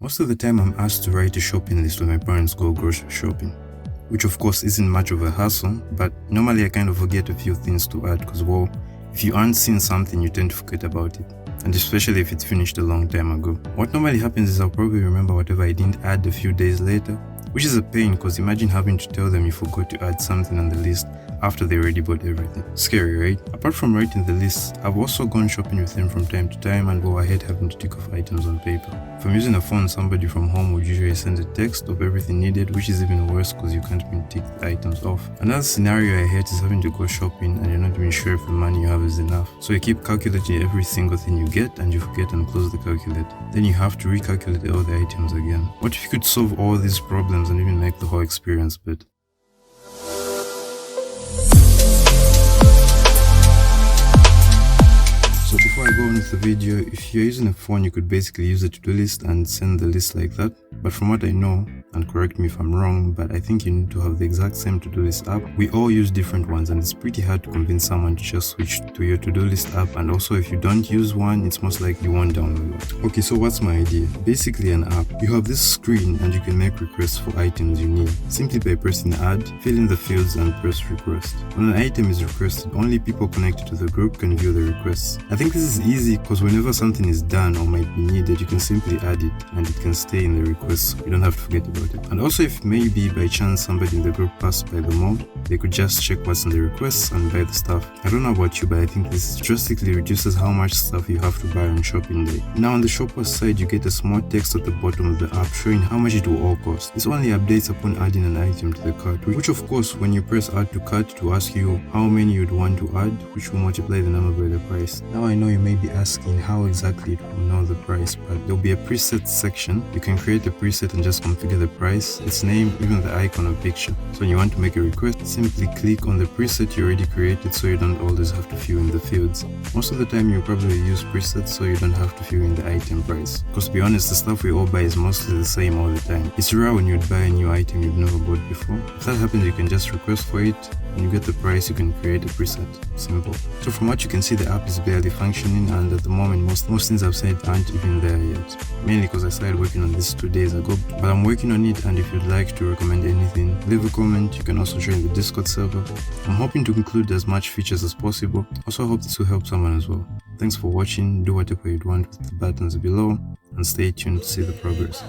Most of the time I'm asked to write a shopping list when my parents go grocery shopping, which of course isn't much of a hassle, but normally I kind of forget a few things to add because, well, if you aren't seeing something you tend to forget about it, and especially if it's finished a long time ago. What normally happens is I'll probably remember whatever I didn't add a few days later, which is a pain because imagine having to tell them you forgot to add something on the list after they already bought everything. Scary, right? Apart from writing the list, I've also gone shopping with them from time to time and go ahead having to tick off items on paper. If I'm using a phone, somebody from home would usually send a text of everything needed, which is even worse because you can't even tick the items off. Another scenario I hate is having to go shopping and you're not even sure if the money you have is enough. So you keep calculating every single thing you get and you forget and close the calculator. Then you have to recalculate all the items again. What if you could solve all these problems and even make the whole experience better? So before I go on with the video, if you're using a phone, you could basically use a to-do list and send the list like that. But from what I know, and correct me if I'm wrong, but I think you need to have the exact same to-do list app. We all use different ones and it's pretty hard to convince someone to just switch to your to-do list app, and also if you don't use one, it's most likely you won't download it. Okay, so what's my idea? Basically an app. You have this screen and you can make requests for items you need. Simply by pressing add, fill in the fields and press request. When an item is requested, only people connected to the group can view the requests. I think this is easy because whenever something is done or might be needed, you can simply add it and it can stay in the requests. You don't have to forget about it. And also if maybe by chance somebody in the group passed by the mall, they could just check what's in the requests and buy the stuff. I don't know about you, but I think this drastically reduces how much stuff you have to buy on shopping day. Now on the shopper's side, you get a small text at the bottom of the app showing how much it will all cost. This only updates upon adding an item to the cart, which of course when you press add to cart to ask you how many you'd want to add, which will multiply the number by the price. Now I know you may be asking how exactly it will know the price, but there'll be a preset section. You can create a preset and just configure the price, its name, even the icon or picture. So when you want to make a request, simply click on the preset you already created so you don't always have to fill in the fields. Most of the time you probably use presets so you don't have to fill in the item price. Because to be honest, the stuff we all buy is mostly the same all the time. It's rare when you'd buy a new item you've never bought before. If that happens, you can just request for it. When you get the price, you can create a preset. Simple. So from what you can see, the app is barely functioning, and at the moment most things I've said aren't even there yet. Mainly because I started working on this 2 days ago, but I'm working on it, and if you'd like to recommend anything, leave a comment. You can also join the Discord server. I'm hoping to include as much features as possible. Also, I hope this will help someone as well. Thanks for watching. Do whatever you'd want with the buttons below, and stay tuned to see the progress.